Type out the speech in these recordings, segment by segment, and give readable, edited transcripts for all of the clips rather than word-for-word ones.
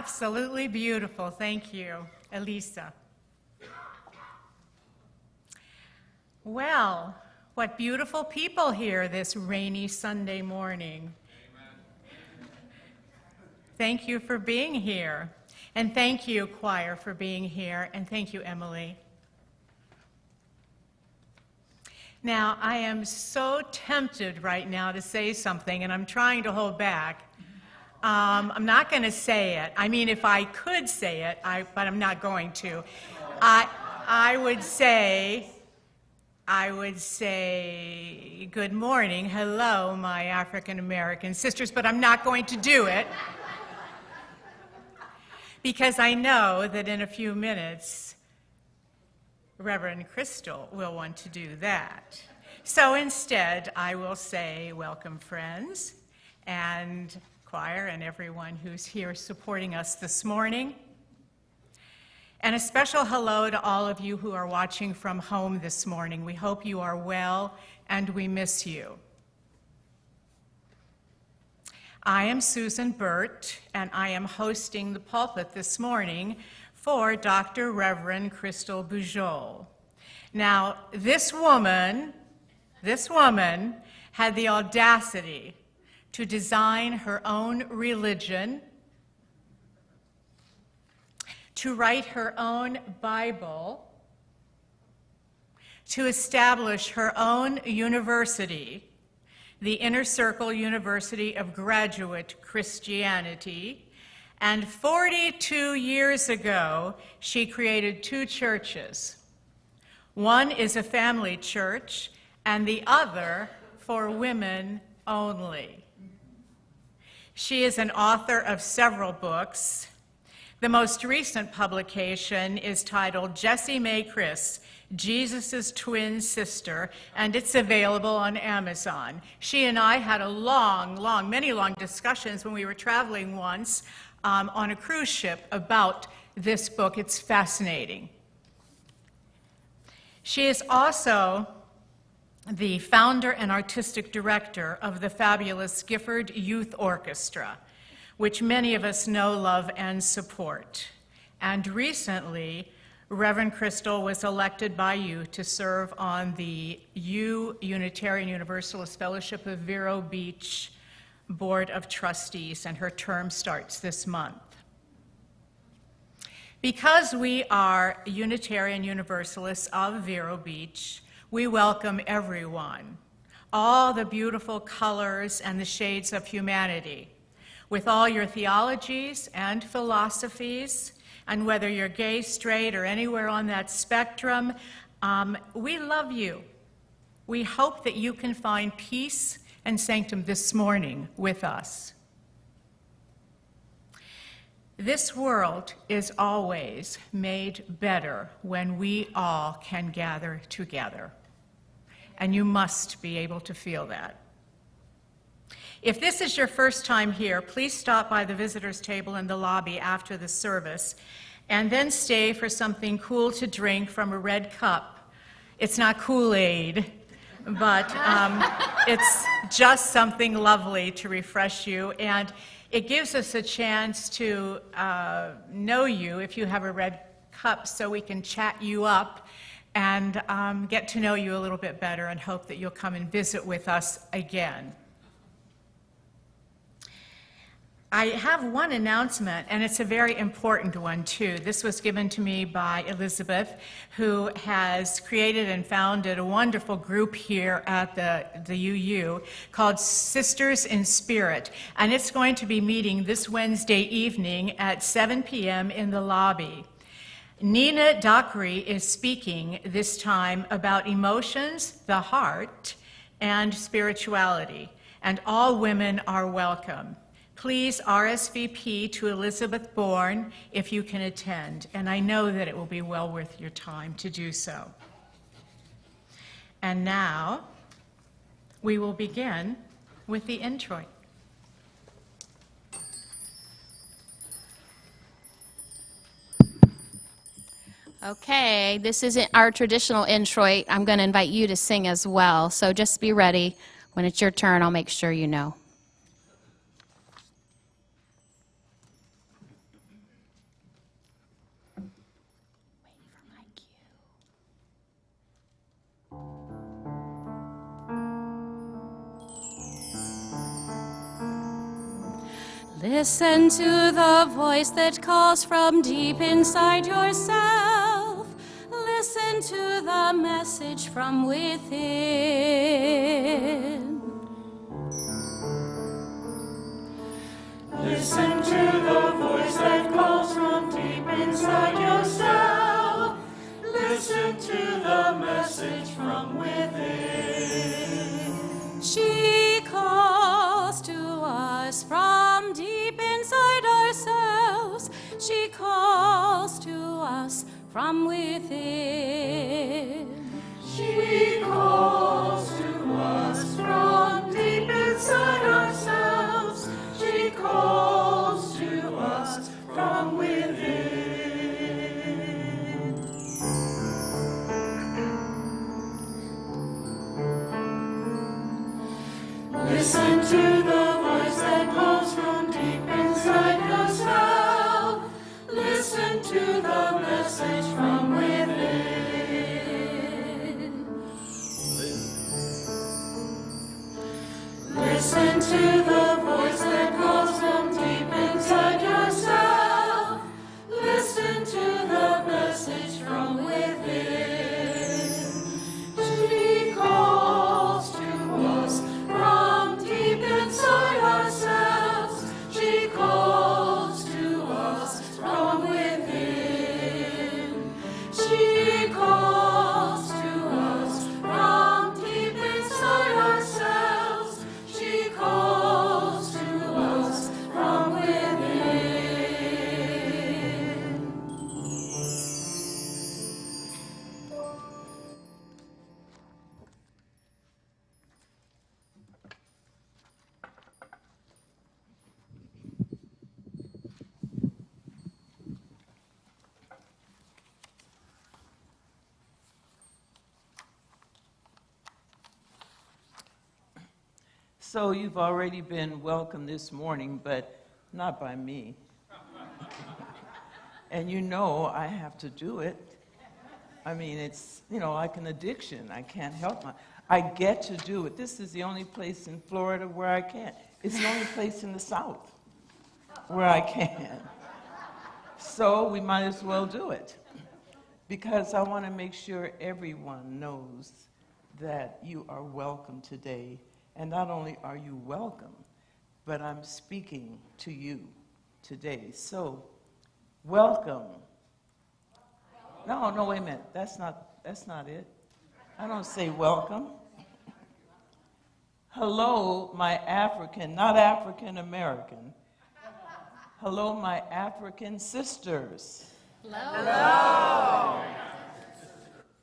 Absolutely beautiful. Thank you, Elisa. Well, what beautiful people here this rainy Sunday morning. Amen. Thank you for being here. And thank you, choir, for being here. And thank you, Emily. Now, I am so tempted right now to say something, and I'm trying to hold back. I'm not going to say it. I mean, if I could say it, but I'm not going to. I would say, good morning, hello, my African-American sisters, but I'm not going to do it because I know that in a few minutes, Reverend Crystal will want to do that. So instead, I will say, welcome, friends, and choir, and everyone who's here supporting us this morning. And a special hello to all of you who are watching from home this morning. We hope you are well, and we miss you. I am Susan Burt, and I am hosting the pulpit this morning for Dr. Reverend Crystal Bujol. Now, this woman had the audacity to design her own religion, to write her own Bible, to establish her own university, the Inner Circle University of Graduate Christianity, and 42 years ago, she created two churches. One is a family church, and the other for women only. She is an author of several books. The most recent publication is titled Jessie Mae Chris, Jesus' Twin Sister, and it's available on Amazon. She and I had many long discussions when we were traveling once on a cruise ship about this book. It's fascinating. She is also the founder and artistic director of the fabulous Gifford Youth Orchestra, which many of us know, love, and support. And recently, Reverend Crystal was elected by you to serve on the Unitarian Universalist Fellowship of Vero Beach Board of Trustees, and her term starts this month. Because we are Unitarian Universalists of Vero Beach, we welcome everyone, all the beautiful colors and the shades of humanity, with all your theologies and philosophies, and whether you're gay, straight, or anywhere on that spectrum, we love you. We hope that you can find peace and sanctum this morning with us. This world is always made better when we all can gather together. And you must be able to feel that. If this is your first time here, please stop by the visitors table in the lobby after the service, and then stay for something cool to drink from a red cup. It's not Kool-Aid, but it's just something lovely to refresh you, and it gives us a chance to know you if you have a red cup, so we can chat you up and get to know you a little bit better, and hope that you'll come and visit with us again. I have one announcement, and it's a very important one, too. This was given to me by Elizabeth, who has created and founded a wonderful group here at the UU called Sisters in Spirit, and it's going to be meeting this Wednesday evening at 7 p.m. in the lobby. Nina Dockery is speaking this time about emotions, the heart, and spirituality, and all women are welcome. Please RSVP to Elizabeth Bourne if you can attend, and I know that it will be well worth your time to do so. And now, we will begin with the introit. Okay, this isn't our traditional introit. I'm going to invite you to sing as well, so just be ready. When it's your turn, I'll make sure you know. Listen to the voice that calls from deep inside yourself. Listen to the message from within. Listen to the voice that calls from deep inside yourself. Listen to the message from within. She calls to us from deep inside ourselves. She calls to us from within. She calls to us from deep inside ourselves. She calls to us from within. Listen to the voice that calls from deep inside yourself. Listen to the message from within. Listen to the voice that calls from deep inside yourself. Listen to the message from within. She calls to us from deep inside ourselves. She calls to us from within. She calls to us from deep inside ourselves. She calls to us from within. So you've already been welcomed this morning, but not by me. And you know I have to do it. I mean, it's, like an addiction. I can't help I get to do it. This is the only place in Florida where I can't. It's the only place in the South where I can. So we might as well do it. Because I want to make sure everyone knows that you are welcome today. And not only are you welcome, but I'm speaking to you today. So, welcome. No, wait a minute. That's not it. I don't say welcome. Hello, my African, not African American. Hello, my African sisters. Hello.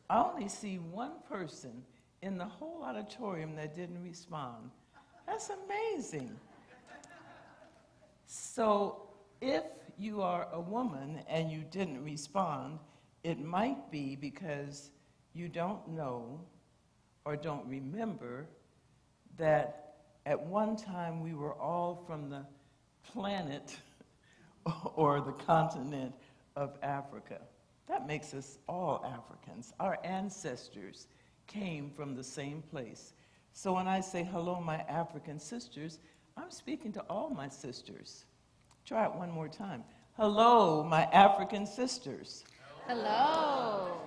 I only see one person in the whole auditorium that didn't respond. That's amazing. So if you are a woman and you didn't respond, it might be because you don't know or don't remember that at one time we were all from the planet or the continent of Africa. That makes us all Africans. Our ancestors came from the same place. So when I say hello, my African sisters, I'm speaking to all my sisters. Try it one more time. Hello, my African sisters. Hello.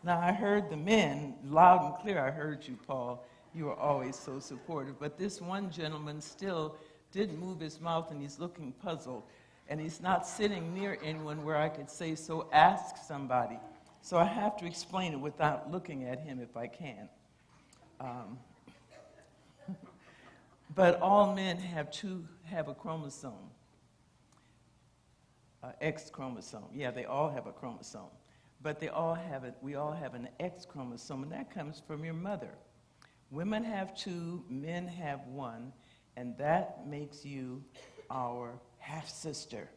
Now, I heard the men, loud and clear, I heard you, Paul. You are always so supportive. But this one gentleman still didn't move his mouth, and he's looking puzzled. And he's not sitting near anyone where I could say, so ask somebody. So I have to explain it without looking at him if I can. But all men have a chromosome, X chromosome. Yeah, they all have a chromosome. But we all have an X chromosome, and that comes from your mother. Women have 2, men have 1, and that makes you our half-sister.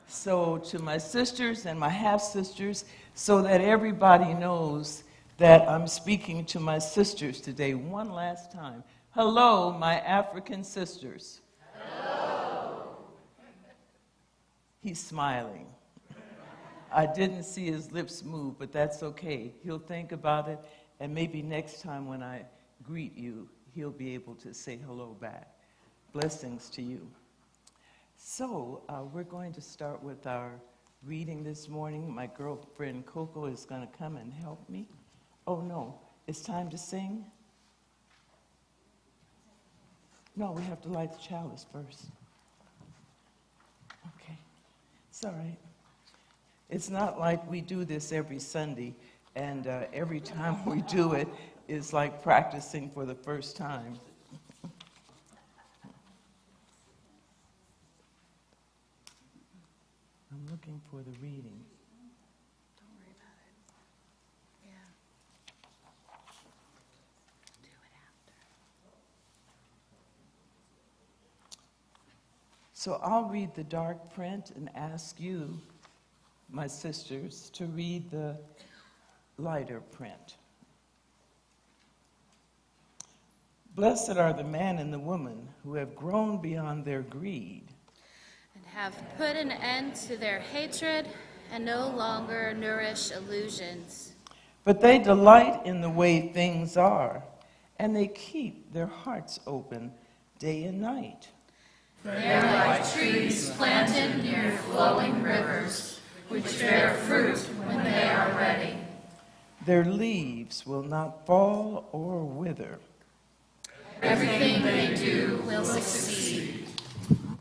So to my sisters and my half-sisters, so that everybody knows that I'm speaking to my sisters today one last time. Hello, my African sisters. Hello. He's smiling. I didn't see his lips move, but that's okay. He'll think about it, and maybe next time when I greet you, he'll be able to say hello back. Blessings to you. So we're going to start with our reading this morning. My girlfriend Coco is going to come and help me. Oh, no. It's time to sing? No, we have to light the chalice first. Okay. It's all right. It's not like we do this every Sunday, and every time we do it, it's like practicing for the first time. I'm looking for the reading. Don't worry about it. Yeah. Do it after. So I'll read the dark print and ask you, my sisters, to read the lighter print. Blessed are the man and the woman who have grown beyond their greed, And have put an end to their hatred and no longer nourish illusions. but they delight in the way things are, and they keep their hearts open day and night. They are like trees planted near flowing rivers, which bear fruit when they are ready. Their leaves will not fall or wither. Everything they do will succeed.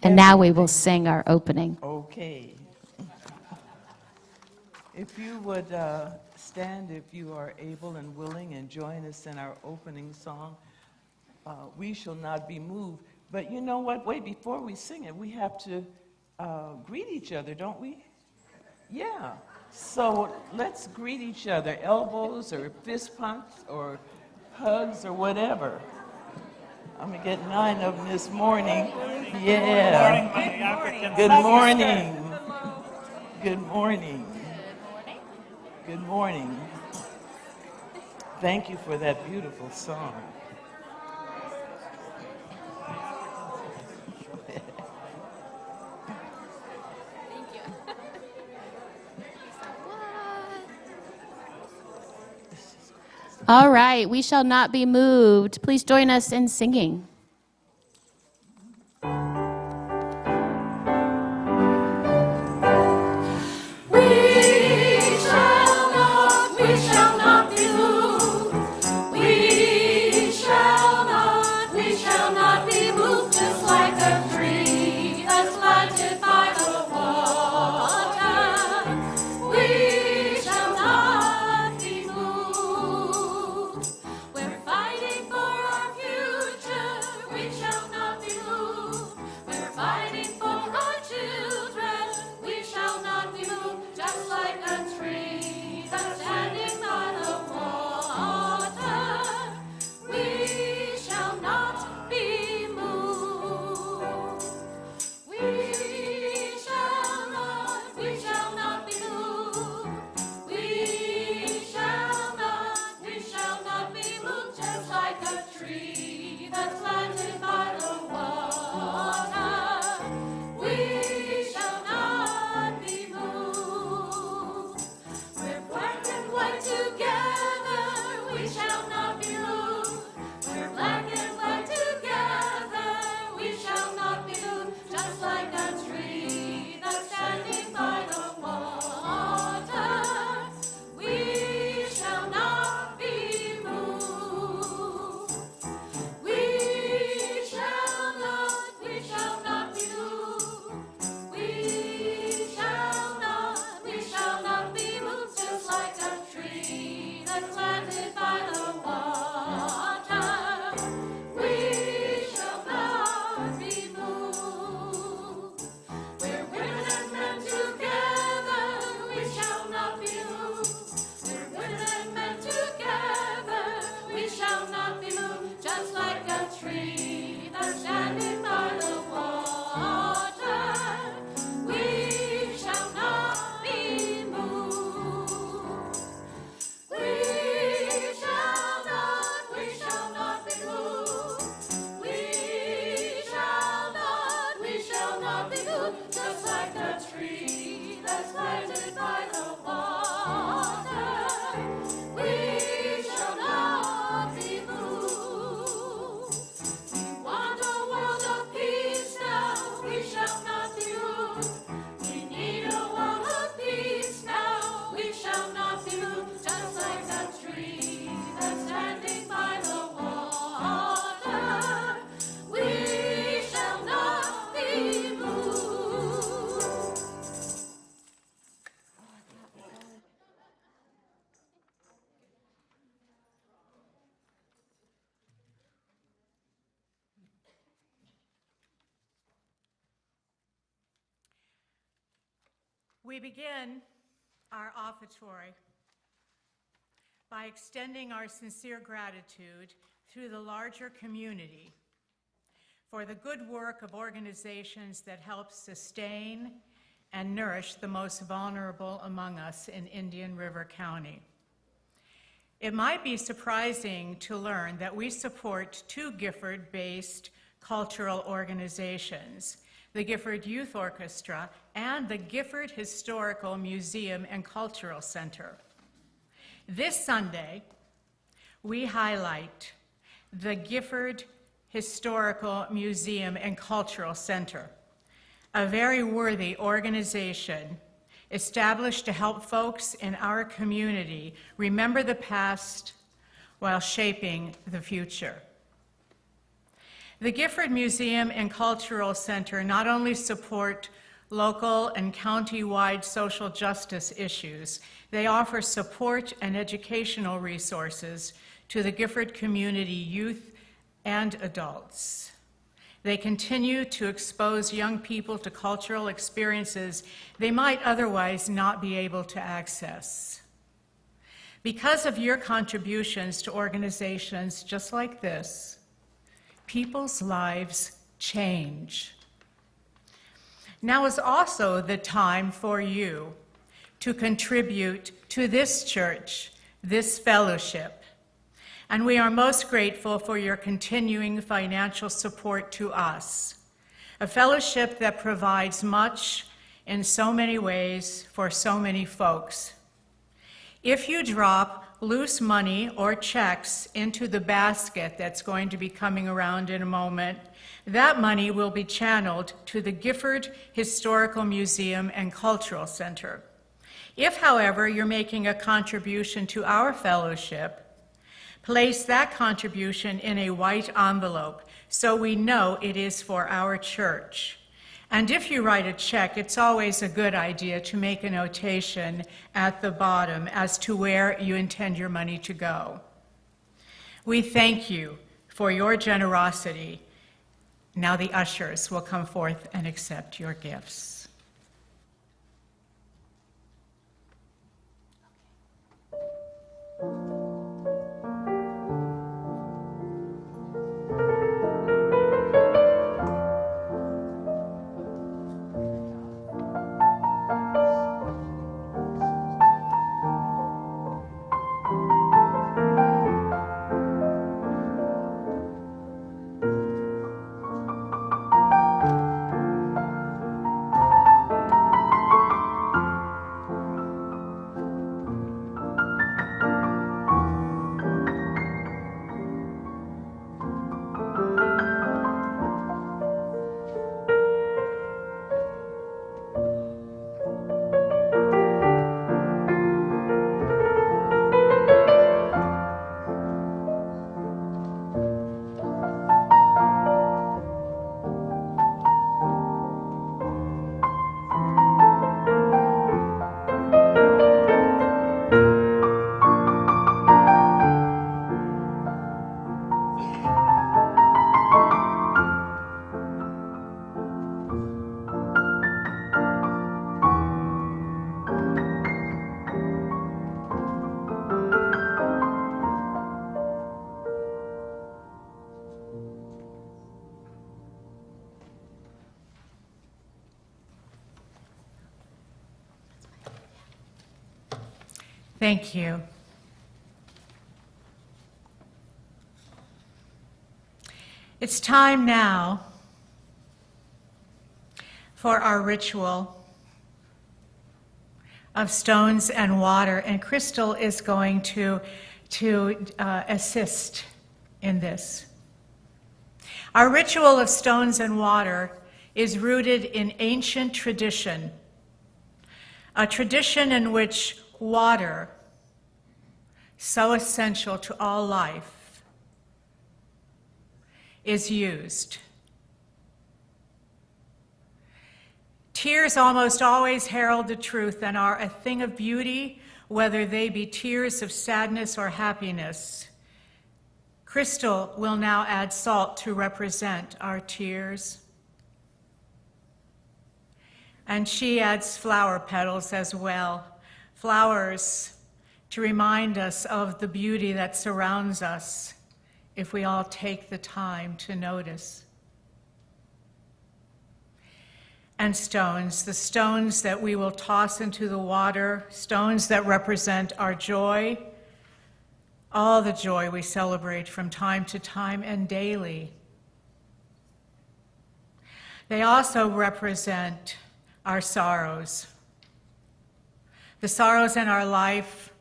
And now we will sing our opening. Okay. If you would stand, if you are able and willing, and join us in our opening song, We Shall Not Be Moved. But you know what? Wait, before we sing it, we have to greet each other, don't we? Yeah. So let's greet each other, elbows or fist pumps or hugs or whatever. I'm going to get 9 of them this morning. Yeah. Good morning. Good morning. Good morning. Thank you for that beautiful song. All right, we shall not be moved. Please join us in singing. We shall not be moved. We shall not be moved. Just like a tree that's planted by the water. We shall not be moved. We're fighting for our future. We shall not be moved. We're fighting for our children. We shall not be moved. Just like a tree that's standing by the water. We shall not be moved. We shall not be moved. We shall not be moved. Just like a tree that's planted by the water. We shall not be moved. We're black and white together. We shall not be moved. We're black and white together. We shall not be moved. Just like a tree that's standing by the water. We shall not be moved. We shall not be moved. We shall not be moved. Just like a tree that's planted by the water. We shall not be moved. We're women and men together. We shall not be moved. We're women and men together. We shall not be moved. Just like a tree that's standing by the water. We shall not be moved. We shall not be moved. We shall not be moved. Just like a tree that's planted by the water. We shall not be moved. We want a world of peace now. We shall not be We begin our offertory by extending our sincere gratitude through the larger community for the good work of organizations that help sustain and nourish the most vulnerable among us in Indian River County. It might be surprising to learn that we support two Gifford-based cultural organizations, the Gifford Youth Orchestra and the Gifford Historical Museum and Cultural Center. This Sunday, we highlight the Gifford Historical Museum and Cultural Center, a very worthy organization established to help folks in our community remember the past while shaping the future. The Gifford Museum and Cultural Center not only support local and county-wide social justice issues, they offer support and educational resources to the Gifford community youth and adults. They continue to expose young people to cultural experiences they might otherwise not be able to access. Because of your contributions to organizations just like this, people's lives change. Now is also the time for you to contribute to this church, this fellowship. And we are most grateful for your continuing financial support to us, a fellowship that provides much in so many ways for so many folks. If you drop loose money or checks into the basket that's going to be coming around in a moment, that money will be channeled to the Gifford Historical Museum and Cultural Center. If, however, you're making a contribution to our fellowship, place that contribution in a white envelope so we know it is for our church. And if you write a check, it's always a good idea to make a notation at the bottom as to where you intend your money to go. We thank you for your generosity. Now the ushers will come forth and accept your gifts. Thank you. It's time now for our ritual of stones and water, and Crystal is going to assist in this. Our ritual of stones and water is rooted in ancient tradition, a tradition in which water, so essential to all life, is used. Tears almost always herald the truth and are a thing of beauty, whether they be tears of sadness or happiness. Crystal will now add salt to represent our tears. And she adds flower petals as well. Flowers to remind us of the beauty that surrounds us if we all take the time to notice. And stones, the stones that we will toss into the water, stones that represent our joy, all the joy we celebrate from time to time and daily. They also represent our sorrows, the sorrows in our life,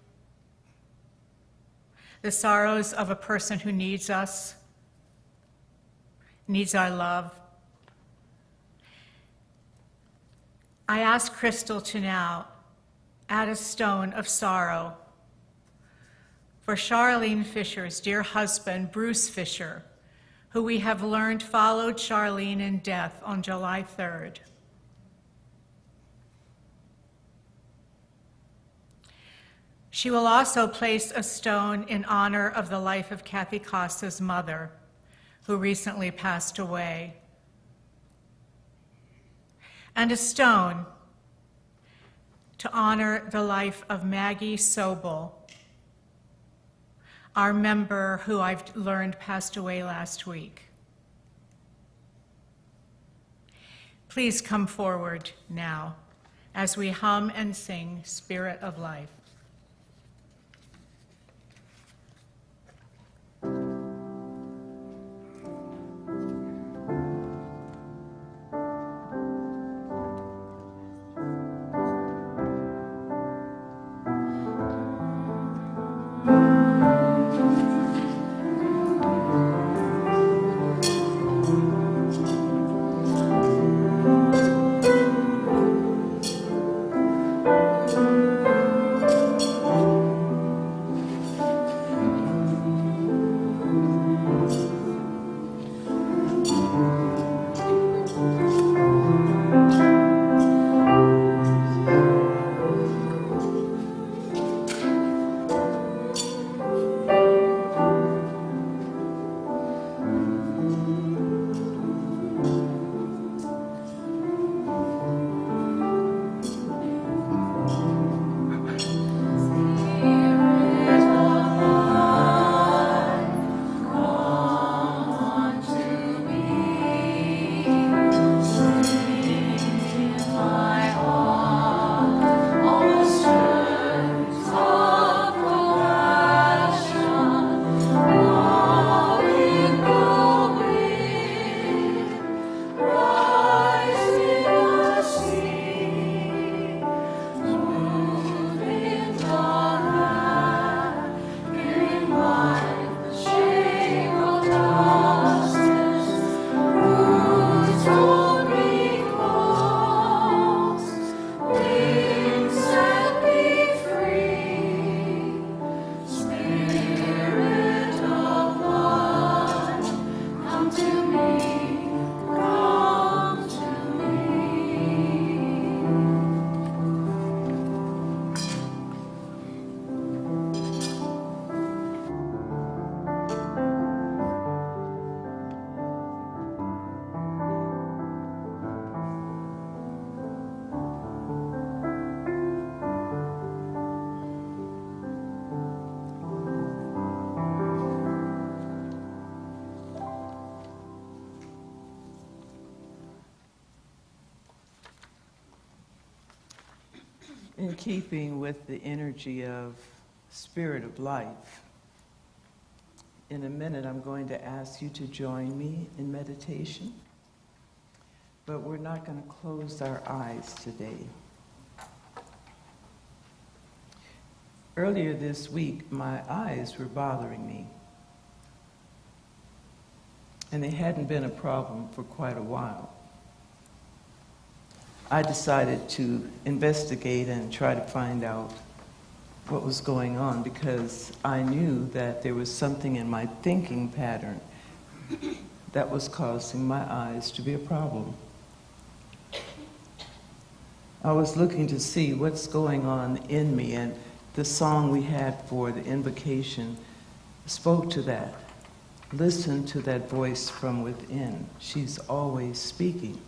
the sorrows of a person who needs us, needs our love. I ask Crystal to now add a stone of sorrow for Charlene Fisher's dear husband, Bruce Fisher, who we have learned followed Charlene in death on July 3rd. She will also place a stone in honor of the life of Kathy Costa's mother, who recently passed away. And a stone to honor the life of Maggie Sobel, our member who I've learned passed away last week. Please come forward now as we hum and sing Spirit of Life. In keeping with the energy of Spirit of Life, in a minute I'm going to ask you to join me in meditation, but we're not going to close our eyes today. Earlier this week, my eyes were bothering me, and they hadn't been a problem for quite a while. I decided to investigate and try to find out what was going on, because I knew that there was something in my thinking pattern that was causing my eyes to be a problem. I was looking to see what's going on in me, and the song we had for the invocation spoke to that. Listen to that voice from within. She's always speaking.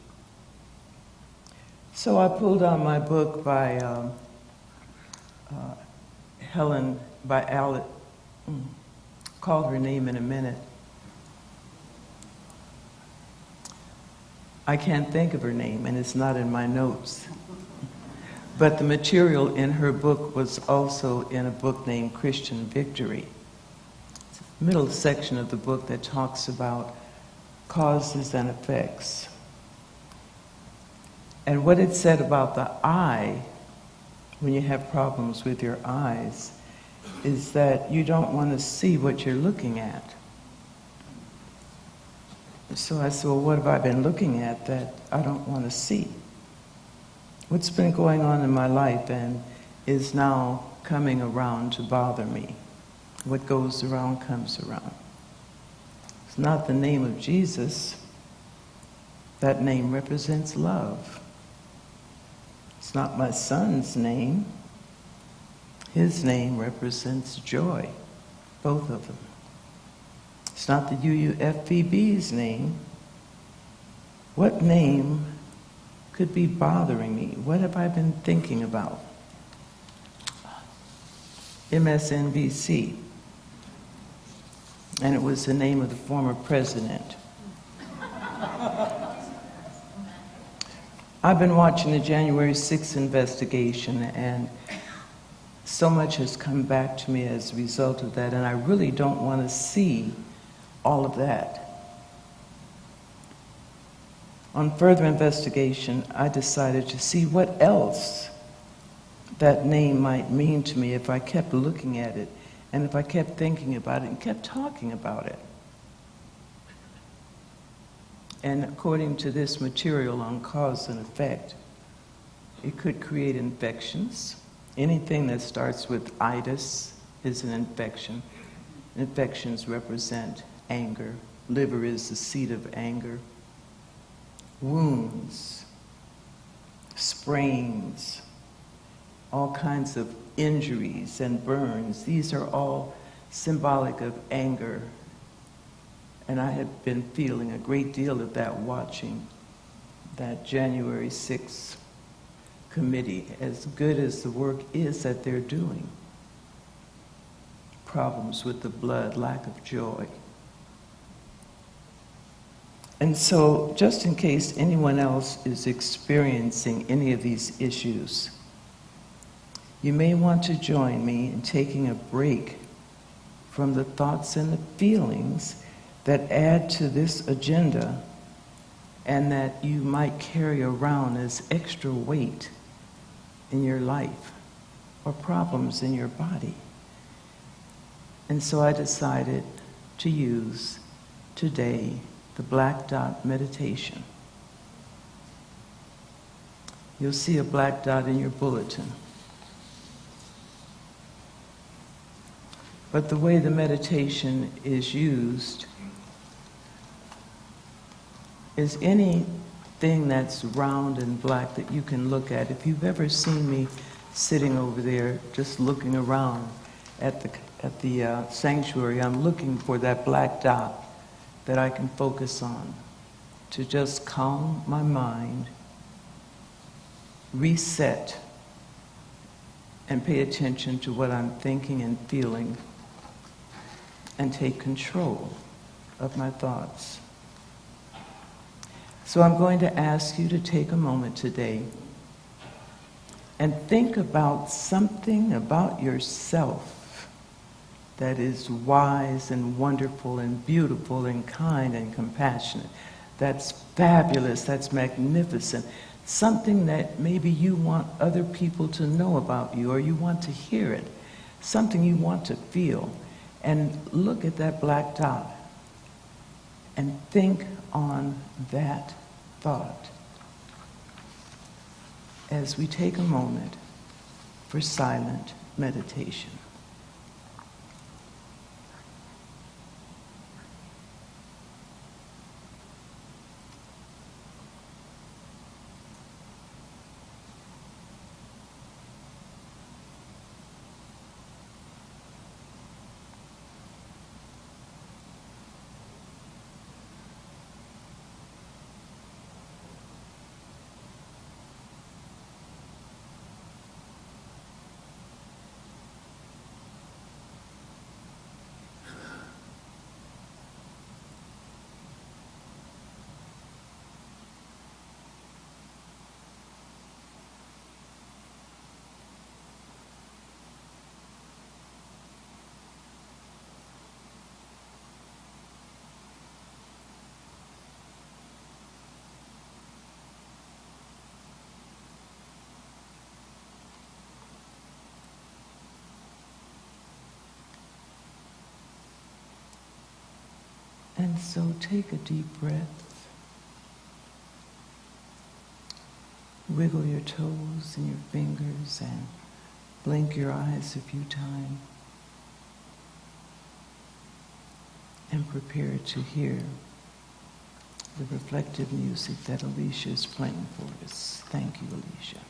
So I pulled out my book by called her name in a minute. I can't think of her name, and it's not in my notes. But the material in her book was also in a book named Christian Victory. It's the middle section of the book that talks about causes and effects. And what it said about the eye, when you have problems with your eyes, is that you don't want to see what you're looking at. So I said, well, what have I been looking at that I don't want to see? What's been going on in my life and is now coming around to bother me? What goes around comes around. It's not the name of Jesus. That name represents love. It's not my son's name. His name represents joy, both of them. It's not the UUFVB's name. What name could be bothering me? What have I been thinking about? MSNBC. And it was the name of the former president. I've been watching the January 6th investigation, and so much has come back to me as a result of that, and I really don't want to see all of that. On further investigation, I decided to see what else that name might mean to me if I kept looking at it, and if I kept thinking about it and kept talking about it. And according to this material on cause and effect, it could create infections. Anything that starts with itis is an infection. Infections represent anger. Liver is the seat of anger. Wounds, sprains, all kinds of injuries and burns. These are all symbolic of anger. And I had been feeling a great deal of that watching that January 6th committee, as good as the work is that they're doing. Problems with the blood, lack of joy. And so, just in case anyone else is experiencing any of these issues, you may want to join me in taking a break from the thoughts and the feelings that add to this agenda and that you might carry around as extra weight in your life or problems in your body. And so I decided to use today the black dot meditation. You'll see a black dot in your bulletin. But the way the meditation is used is anything that's round and black that you can look at. If you've ever seen me sitting over there just looking around at the sanctuary, I'm looking for that black dot that I can focus on to just calm my mind, reset, and pay attention to what I'm thinking and feeling, and take control of my thoughts. So I'm going to ask you to take a moment today and think about something about yourself that is wise and wonderful and beautiful and kind and compassionate. That's fabulous, that's magnificent. Something that maybe you want other people to know about you, or you want to hear it. Something you want to feel. And look at that black dot and think on that thought as we take a moment for silent meditation. And so take a deep breath. Wiggle your toes and your fingers and blink your eyes a few times. And prepare to hear the reflective music that Alicia is playing for us. Thank you, Alicia.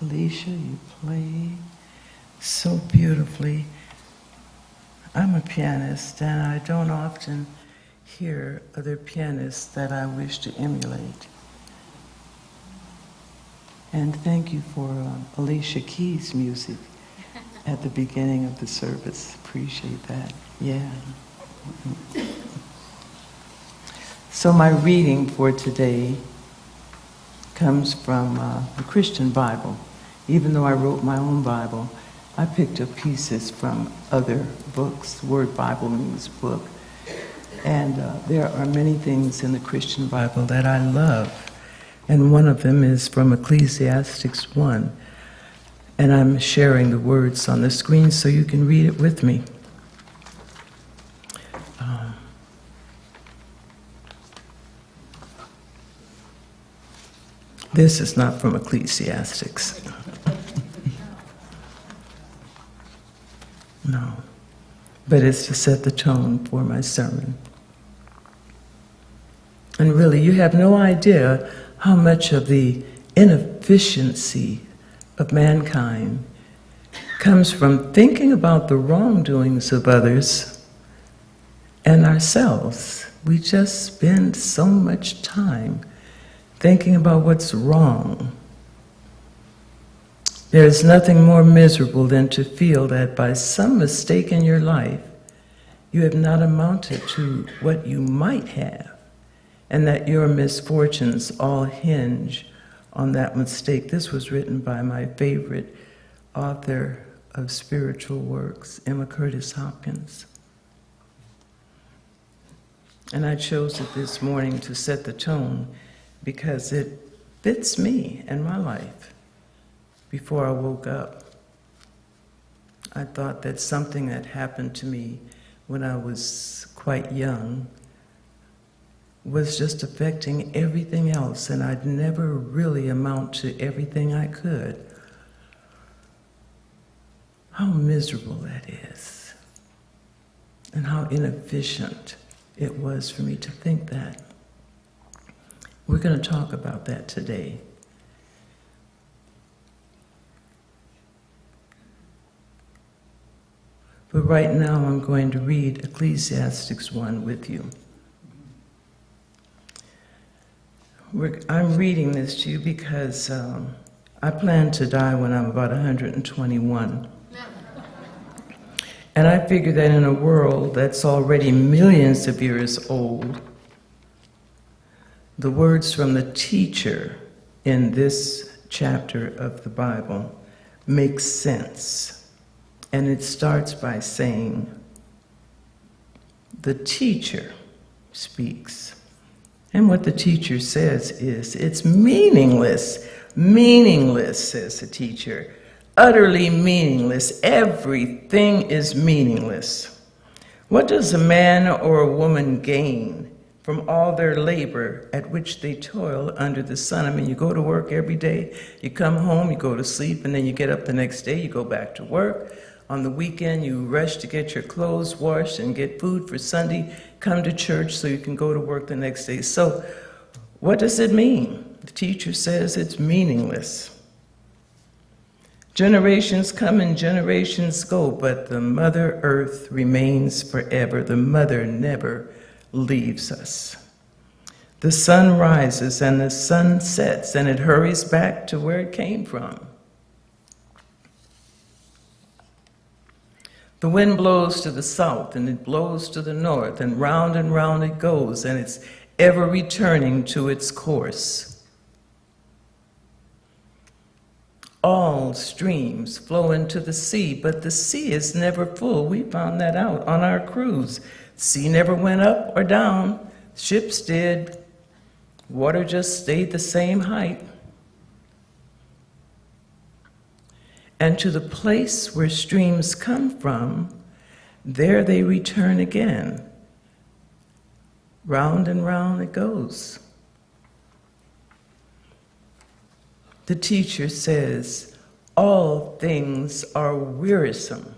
Alicia, you play so beautifully. I'm a pianist, and I don't often hear other pianists that I wish to emulate. And thank you for Alicia Keys' music at the beginning of the service. Appreciate that. Yeah. So my reading for today comes from the Christian Bible. Even though I wrote my own Bible, I picked up pieces from other books. Word Bible means book. And there are many things in the Christian Bible that I love. And one of them is from Ecclesiastes 1. And I'm sharing the words on the screen so you can read it with me. This is not from Ecclesiastes. No. But it's to set the tone for my sermon. And really, you have no idea how much of the inefficiency of mankind comes from thinking about the wrongdoings of others and ourselves. We just spend so much time thinking about what's wrong There is nothing more miserable than to feel that by some mistake in your life, you have not amounted to what you might have, and that your misfortunes all hinge on that mistake. This was written by my favorite author of spiritual works, Emma Curtis Hopkins. And I chose it this morning to set the tone because it fits me and my life. Before I woke up, I thought that something that happened to me when I was quite young was just affecting everything else, and I'd never really amount to everything I could. How miserable that is, and how inefficient it was for me to think that. We're going to talk about that today. But right now I'm going to read Ecclesiastes 1 with you. I'm reading this to you because I plan to die when I'm about 121. And I figure that in a world that's already millions of years old, the words from the teacher in this chapter of the Bible make sense. And it starts by saying, the teacher speaks. And what the teacher says is, it's meaningless. Meaningless, says the teacher. Utterly meaningless. Everything is meaningless. What does a man or a woman gain from all their labor at which they toil under the sun? I mean, you go to work every day, you come home, you go to sleep, and then you get up the next day, you go back to work. On the weekend, you rush to get your clothes washed and get food for Sunday, come to church so you can go to work the next day. So what does it mean? The teacher says it's meaningless. Generations come and generations go, but the Mother Earth remains forever. The Mother never leaves us. The sun rises and the sun sets, and it hurries back to where it came from. The wind blows to the south, and it blows to the north, and round it goes, and it's ever returning to its course. All streams flow into the sea, but the sea is never full. We found that out on our cruise. The sea never went up or down. Ships did. Water just stayed the same height. And to the place where streams come from, there they return again. Round and round it goes. The teacher says, all things are wearisome.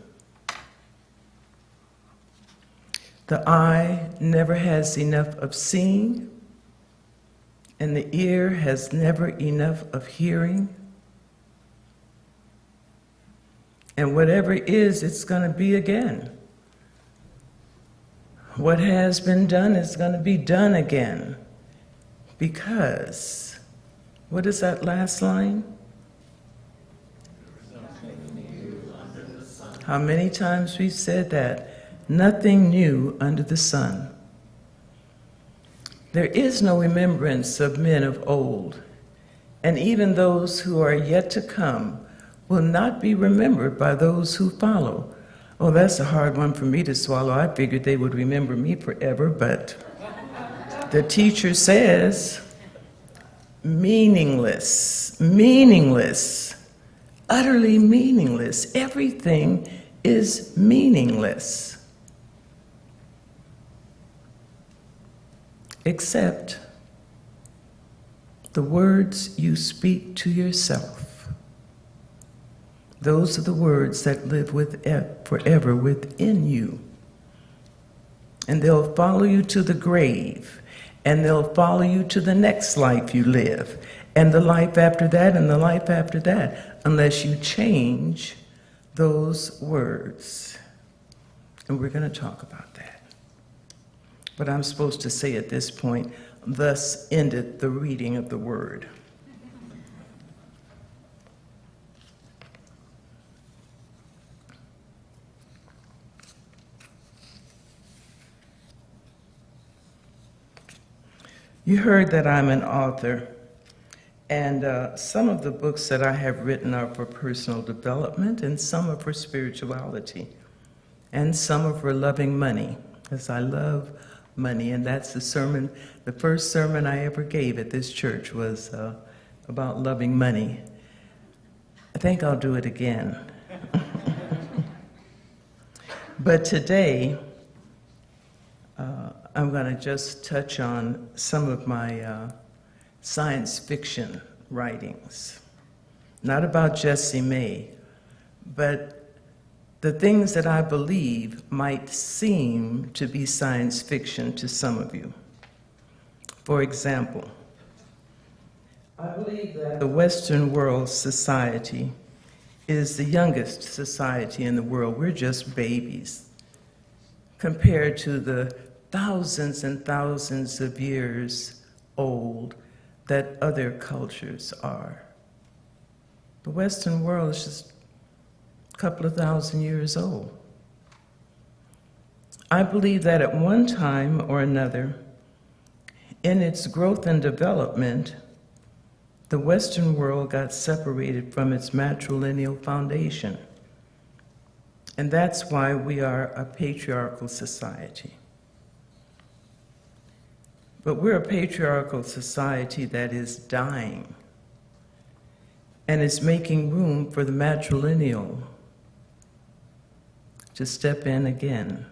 The eye never has enough of seeing, and the ear has never enough of hearing. And whatever is, it's going to be again. What has been done is going to be done again. Because, what is that last line? How many times we've said that? Nothing new under the sun. There is no remembrance of men of old, and even those who are yet to come will not be remembered by those who follow. Oh, that's a hard one for me to swallow. I figured they would remember me forever, but the teacher says, meaningless, meaningless, utterly meaningless. Everything is meaningless. Except the words you speak to yourself. Those are the words that live forever within you. And they'll follow you to the grave, and they'll follow you to the next life you live, and the life after that, and the life after that, unless you change those words. And we're going to talk about that. But I'm supposed to say at this point, thus ended the reading of the word. You heard that I'm an author, and some of the books that I have written are for personal development, and some are for spirituality, and some are for loving money, because I love money, and that's the first sermon I ever gave at this church was about loving money. I think I'll do it again. But today, I'm going to just touch on some of my science fiction writings. Not about Jessie May, but the things that I believe might seem to be science fiction to some of you. For example, I believe that the Western world society is the youngest society in the world. We're just babies compared to the thousands and thousands of years old that other cultures are. The Western world is just a couple of thousand years old. I believe that at one time or another, in its growth and development, the Western world got separated from its matrilineal foundation. And that's why we are a patriarchal society. But we're a patriarchal society that is dying and is making room for the matrilineal to step in again.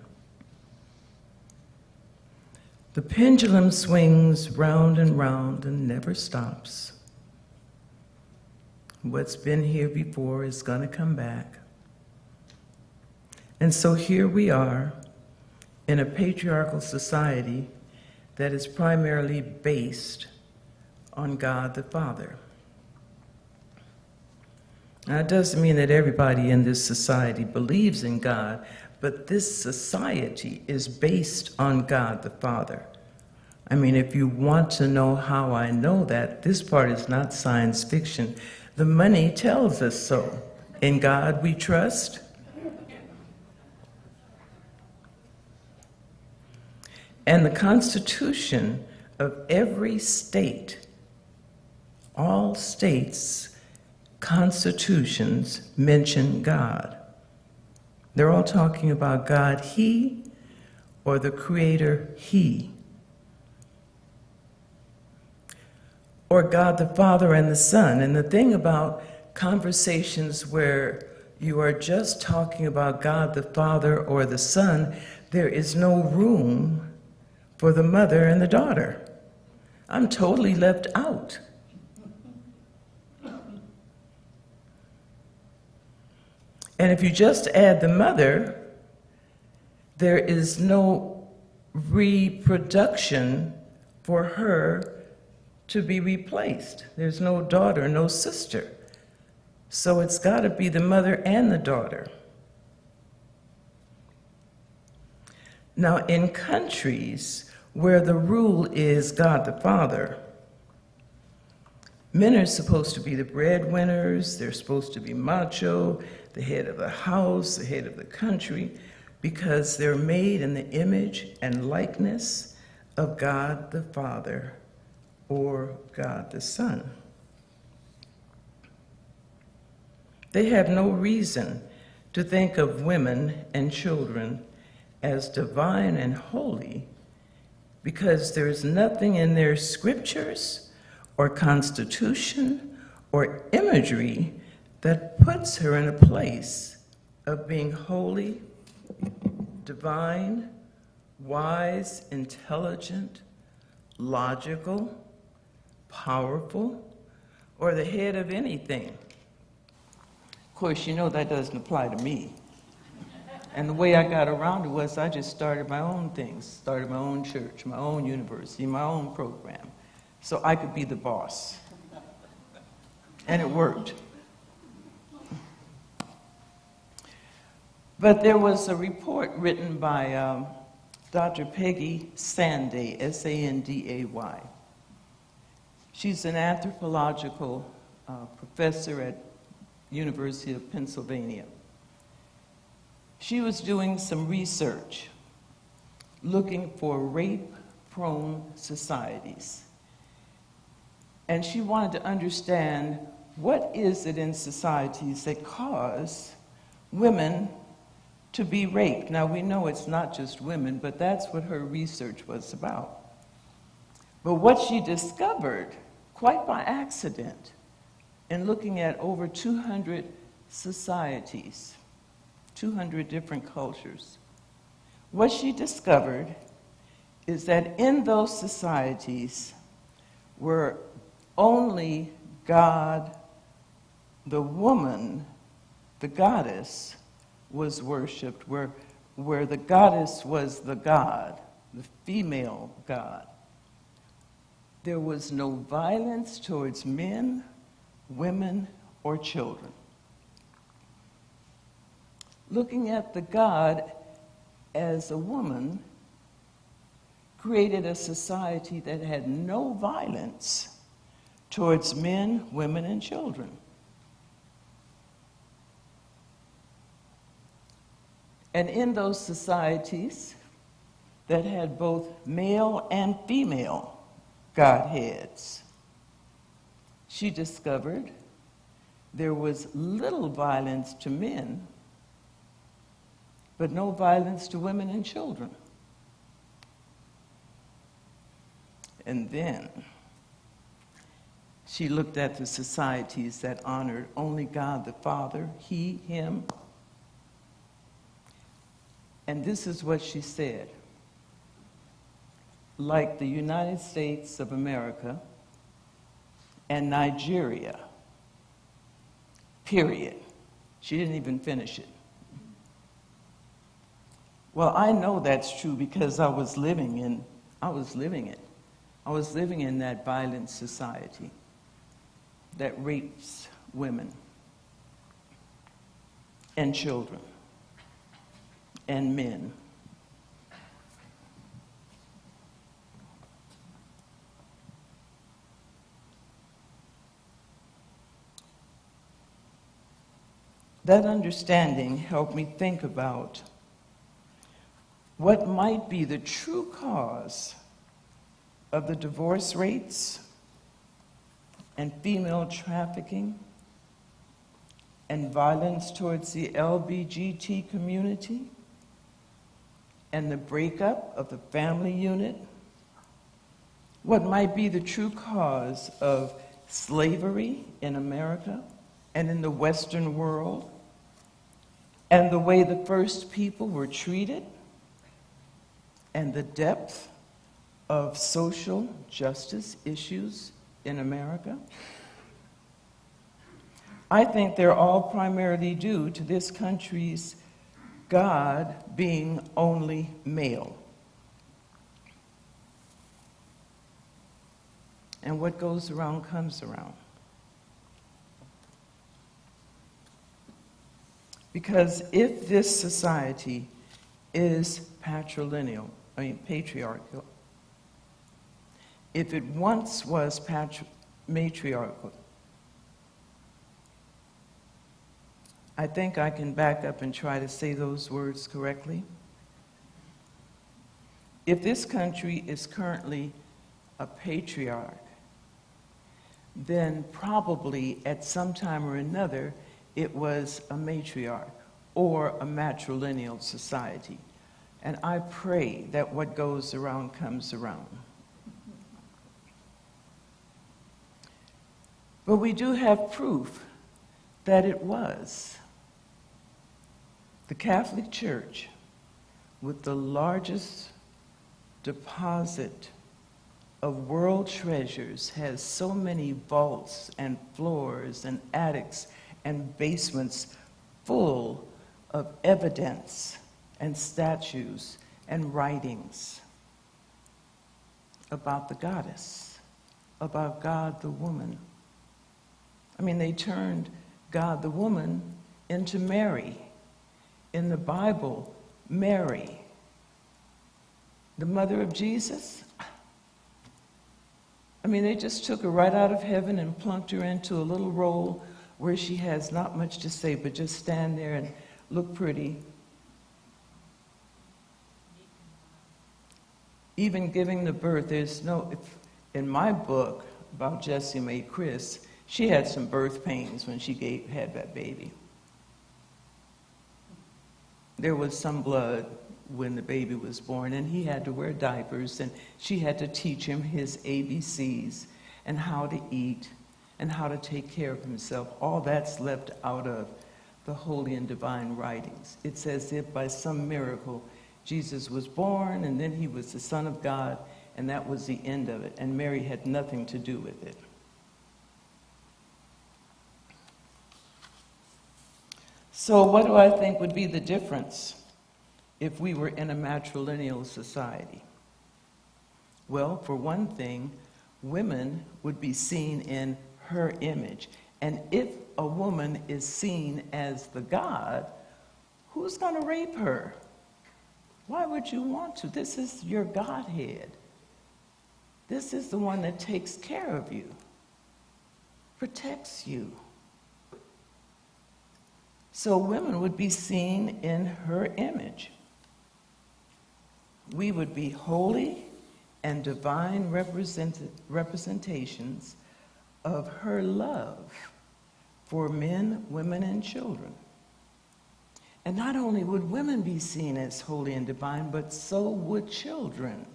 The pendulum swings round and never stops. What's been here before is going to come back. And so here we are in a patriarchal society that is primarily based on God the Father. Now, it doesn't mean that everybody in this society believes in God, but this society is based on God the Father. I mean, if you want to know how I know that, this part is not science fiction. The money tells us so. In God we trust. And the Constitution of every state, all states' constitutions mention God. They're all talking about God, He, or the Creator, He. Or God the Father and the Son. And the thing about conversations where you are just talking about God the Father or the Son, there is no room for the mother and the daughter. I'm totally left out. And if you just add the mother, there is no reproduction for her to be replaced. There's no daughter, no sister. So it's got to be the mother and the daughter. Now, in countries where the rule is God the Father, men are supposed to be the breadwinners, they're supposed to be macho, the head of the house, the head of the country, because they're made in the image and likeness of God the Father or God the Son. They have no reason to think of women and children as divine and holy because there's nothing in their scriptures or constitution or imagery that puts her in a place of being holy, divine, wise, intelligent, logical, powerful, or the head of anything. Of course, you know that doesn't apply to me. And the way I got around it was I just started my own things, started my own church, my own university, my own program, so I could be the boss. And it worked. But there was a report written by Dr. Peggy Sanday, S-A-N-D-A-Y. She's an anthropological professor at University of Pennsylvania. She was doing some research looking for rape-prone societies. And she wanted to understand what is it in societies that cause women to be raped. Now, we know it's not just women, but that's what her research was about. But what she discovered, quite by accident, in looking at over 200 societies, 200 different cultures, what she discovered is that in those societies where only God, the woman, the goddess, was worshipped, where the goddess was the god, the female god, there was no violence towards men, women, or children. Looking at the god as a woman created a society that had no violence towards men, women, and children. And in those societies that had both male and female godheads, she discovered there was little violence to men, but no violence to women and children. And then she looked at the societies that honored only God the Father, he, him. And this is what she said. Like the United States of America and Nigeria, period. She didn't even finish it. Well, I know that's true because I was living it. I was living in that violent society that rapes women and children and men. That understanding helped me think about what might be the true cause of the divorce rates and female trafficking and violence towards the LGBT community and the breakup of the family unit, what might be the true cause of slavery in America and in the Western world, and the way the first people were treated, and the depth of social justice issues in America. I think they're all primarily due to this country's God being only male. And what goes around comes around. Because if this society is patrilineal, patriarchal, if it once was matriarchal, I think I can back up and try to say those words correctly. If this country is currently a patriarch, then probably at some time or another it was a matriarch or a matrilineal society. And I pray that what goes around comes around. But we do have proof that it was. The Catholic Church, with the largest deposit of world treasures, has so many vaults and floors and attics and basements full of evidence and statues and writings about the goddess, about God the woman. I mean, they turned God the woman into Mary. In the Bible, Mary, the mother of Jesus, I mean, they just took her right out of heaven and plunked her into a little role where she has not much to say, but just stand there and look pretty. Even giving the birth, there's no, in my book, about Jessie Mae Chris, she had some birth pains when she had that baby. There was some blood when the baby was born, and he had to wear diapers, and she had to teach him his ABCs and how to eat and how to take care of himself. All that's left out of the holy and divine writings. It's as if by some miracle Jesus was born, and then he was the Son of God, and that was the end of it, and Mary had nothing to do with it. So what do I think would be the difference if we were in a matrilineal society? Well, for one thing, women would be seen in her image. And if a woman is seen as the God, who's going to rape her? Why would you want to? This is your Godhead. This is the one that takes care of you, protects you. So women would be seen in her image. We would be holy and divine representations of her love for men, women, and children. And not only would women be seen as holy and divine, but so would children.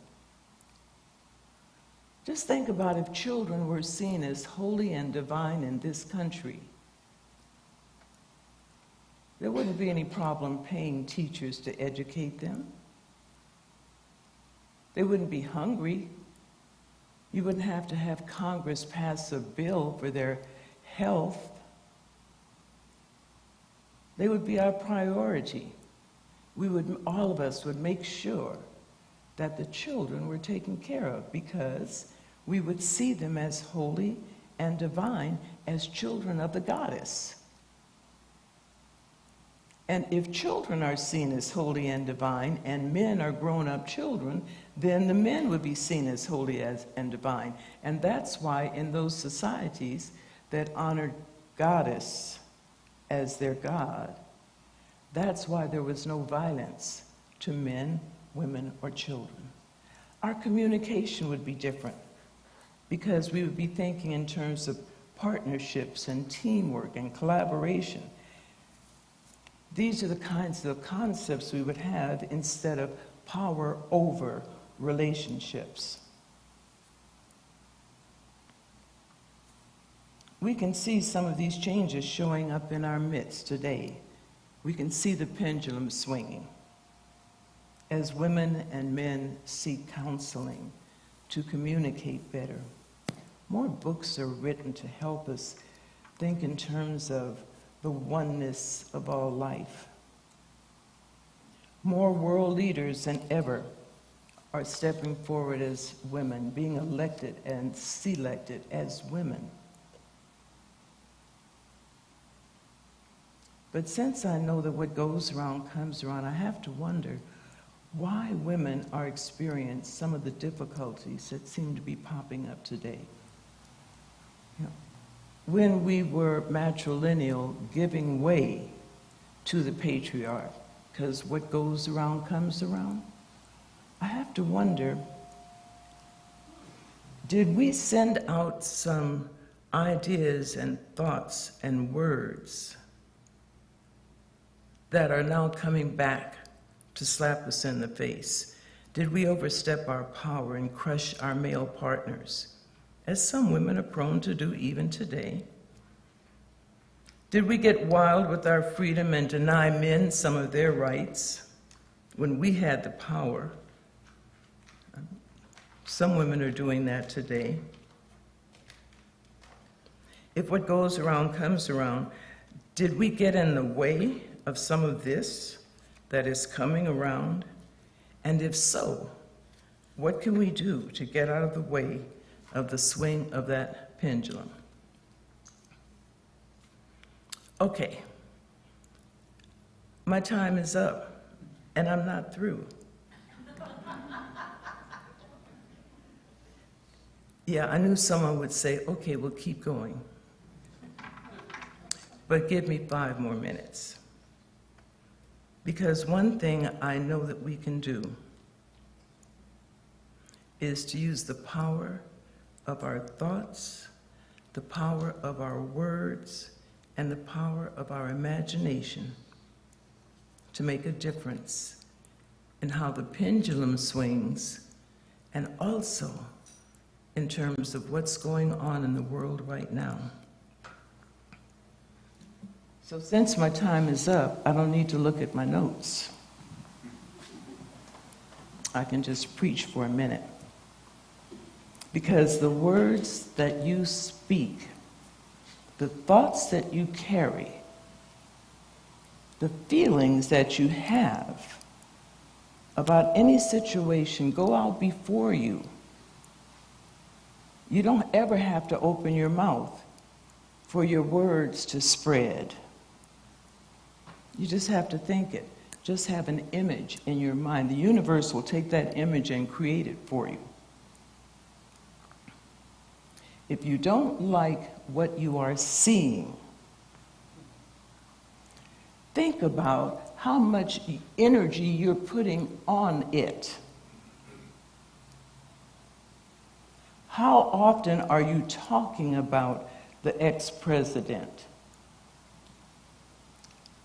Just think about if children were seen as holy and divine in this country. There wouldn't be any problem paying teachers to educate them. They wouldn't be hungry. You wouldn't have to have Congress pass a bill for their health. They would be our priority. All of us would make sure that the children were taken care of, because we would see them as holy and divine, as children of the goddess. And if children are seen as holy and divine, and men are grown-up children, then the men would be seen as holy and divine. And that's why in those societies that honored goddess as their god, that's why there was no violence to men, women, or children. Our communication would be different, because we would be thinking in terms of partnerships and teamwork and collaboration. These are the kinds of concepts we would have instead of power over relationships. We can see some of these changes showing up in our midst today. We can see the pendulum swinging as women and men seek counseling to communicate better. More books are written to help us think in terms of the oneness of all life. More world leaders than ever are stepping forward as women, being elected and selected as women. But since I know that what goes around comes around, I have to wonder why women are experiencing some of the difficulties that seem to be popping up today. You know, when we were matrilineal, giving way to the patriarch, because what goes around comes around, I have to wonder, did we send out some ideas and thoughts and words that are now coming back to slap us in the face? Did we overstep our power and crush our male partners, as some women are prone to do even today? Did we get wild with our freedom and deny men some of their rights when we had the power? Some women are doing that today. If what goes around comes around, did we get in the way of some of this that is coming around? And if so, what can we do to get out of the way of the swing of that pendulum? Okay, my time is up, and I'm not through. Yeah, I knew someone would say, okay, we'll keep going. But give me 5 more minutes. Because one thing I know that we can do is to use the power of our thoughts, the power of our words, and the power of our imagination to make a difference in how the pendulum swings, and also in terms of what's going on in the world right now. So since my time is up, I don't need to look at my notes. I can just preach for a minute. Because the words that you speak, the thoughts that you carry, the feelings that you have about any situation go out before you. You don't ever have to open your mouth for your words to spread. You just have to think it. Just have an image in your mind. The universe will take that image and create it for you. If you don't like what you are seeing, think about how much energy you're putting on it. How often are you talking about the ex-president?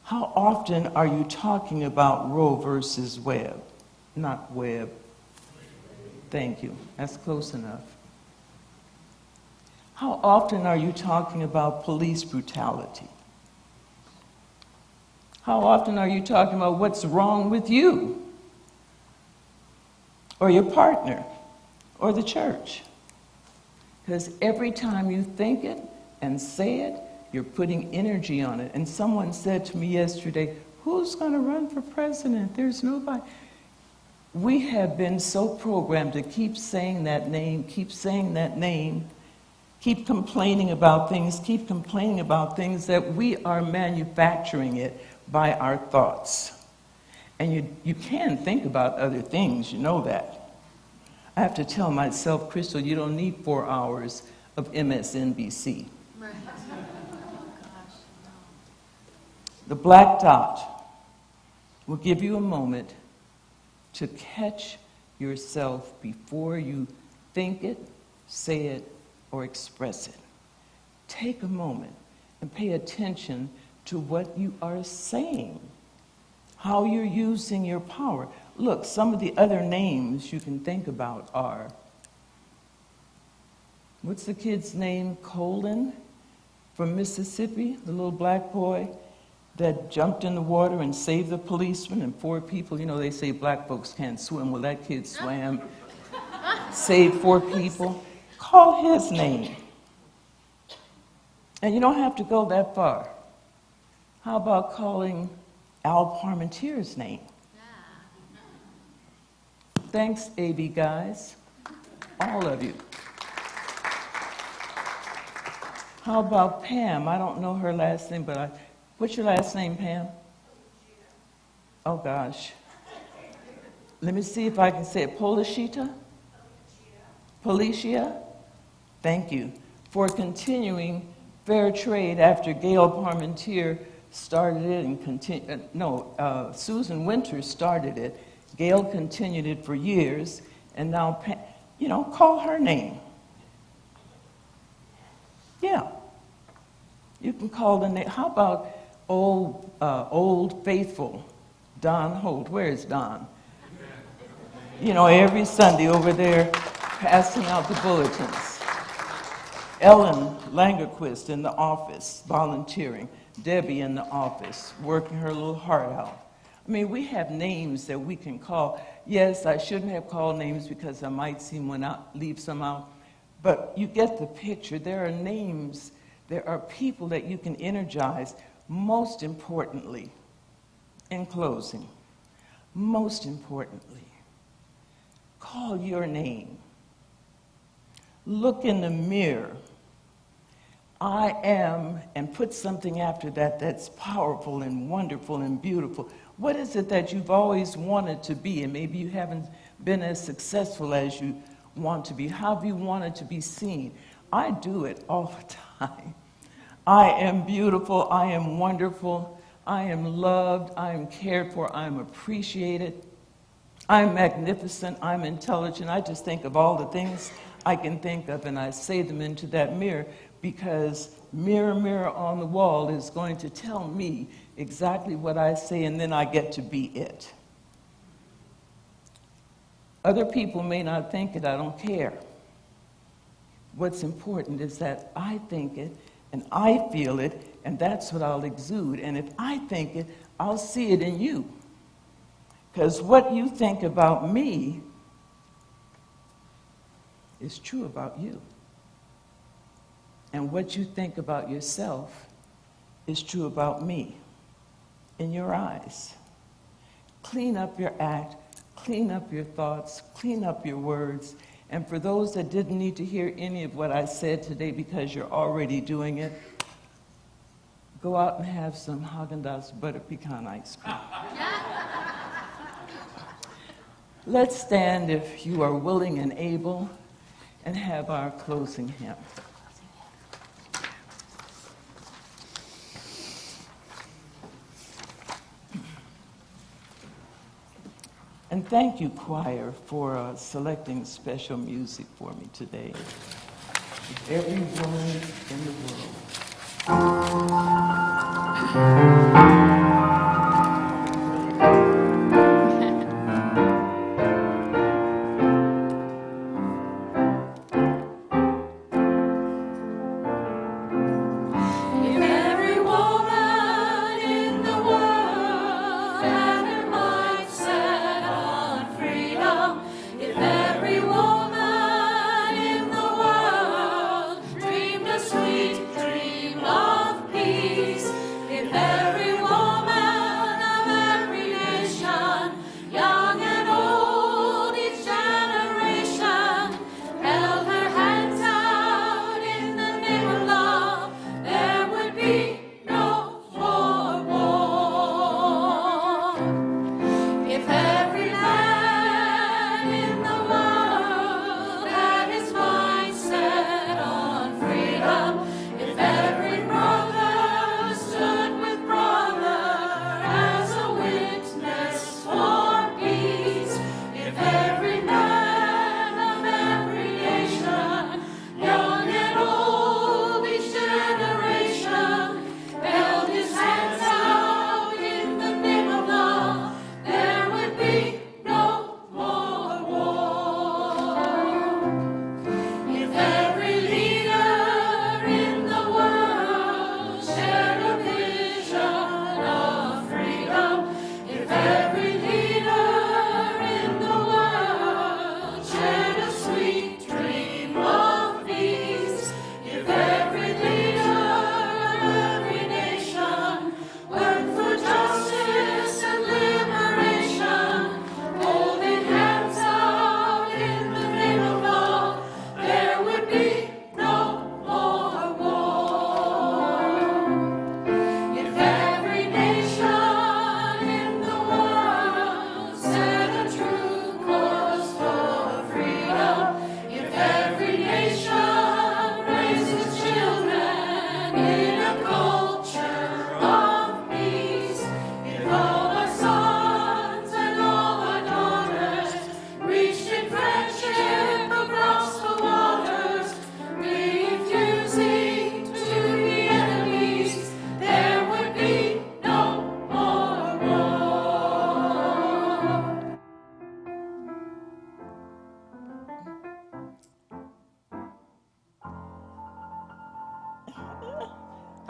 How often are you talking about Roe versus Wade? Not Webb. Thank you. That's close enough. How often are you talking about police brutality? How often are you talking about what's wrong with you, or your partner, or the church? Because every time you think it and say it, you're putting energy on it. And someone said to me yesterday, who's going to run for president? There's nobody. We have been so programmed to keep saying that name, keep saying that name, keep complaining about things that we are manufacturing it by our thoughts. And you can think about other things, you know that. I have to tell myself, Crystal, you don't need 4 hours of MSNBC. Right. The black dot will give you a moment to catch yourself before you think it, say it, or express it. Take a moment and pay attention to what you are saying, how you're using your power. Look, some of the other names you can think about are, what's the kid's name? Colin from Mississippi, the little black boy that jumped in the water and saved the policeman and 4 people. You know, they say black folks can't swim. Well, that kid swam, saved 4 people. Call his name. And you don't have to go that far. How about calling Al Parmentier's name? Thanks, AB guys, all of you. How about Pam? I don't know her last name, but what's your last name, Pam? Oh, gosh. Let me see if I can say it. Polishita? Policia? Thank you for continuing fair trade after Gail Parmentier started it and Susan Winters started it. Gail continued it for years, and now, call her name. Yeah. You can call the name. How about old faithful Don Holt? Where is Don? Every Sunday over there passing out the bulletins. Ellen Langerquist in the office, volunteering. Debbie in the office, working her little heart out. I mean, we have names that we can call. Yes, I shouldn't have called names because I might leave some out. But you get the picture. There are names, there are people that you can energize. Most importantly, in closing, most importantly, call your name. Look in the mirror. I am, and put something after that that's powerful and wonderful and beautiful. What is it that you've always wanted to be, and maybe you haven't been as successful as you want to be? How have you wanted to be seen? I do it all the time. I am beautiful, I am wonderful, I am loved, I am cared for, I am appreciated, I'm magnificent, I'm intelligent. I just think of all the things I can think of, and I say them into that mirror, because mirror, mirror on the wall is going to tell me exactly what I say, and then I get to be it. Other people may not think it, I don't care. What's important is that I think it, and I feel it, and that's what I'll exude. And if I think it, I'll see it in you. Because what you think about me is true about you. And what you think about yourself is true about me in your eyes. Clean up your act, clean up your thoughts, clean up your words. And for those that didn't need to hear any of what I said today because you're already doing it, go out and have some Haagen-Dazs butter pecan ice cream. Let's stand, if you are willing and able, and have our closing hymn. And thank you, choir, for selecting special music for me today. Every woman in the world.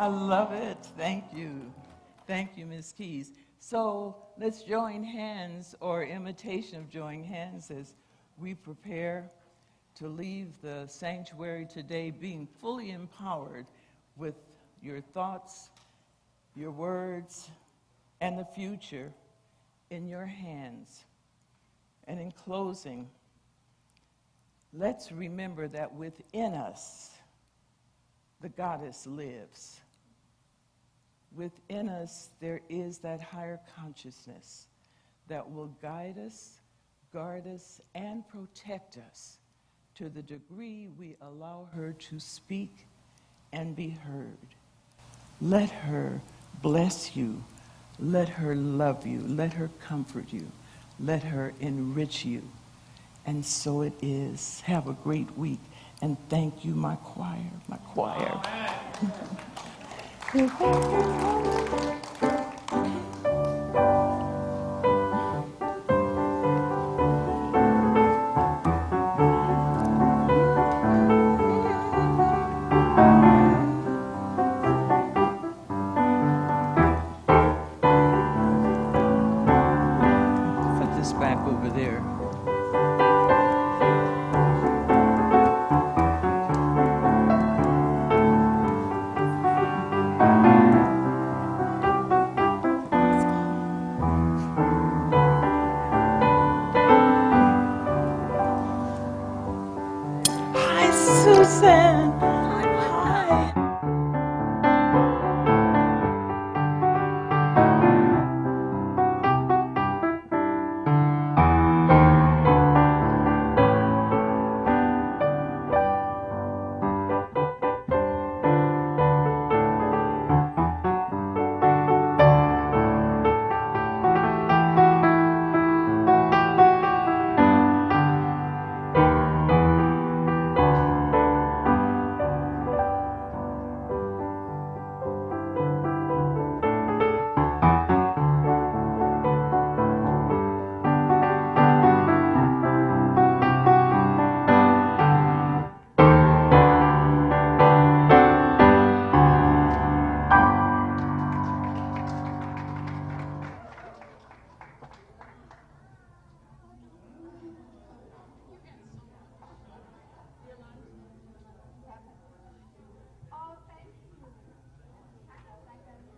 I love it. Thank you. Thank you, Ms. Keys. So let's join hands, or imitation of joining hands, as we prepare to leave the sanctuary today being fully empowered with your thoughts, your words, and the future in your hands. And in closing, let's remember that within us, the goddess lives. Within us, there is that higher consciousness that will guide us, guard us, and protect us to the degree we allow her to speak and be heard. Let her bless you. Let her love you. Let her comfort you. Let her enrich you. and so it is. Have a great week, and thank you, my choir, my choir.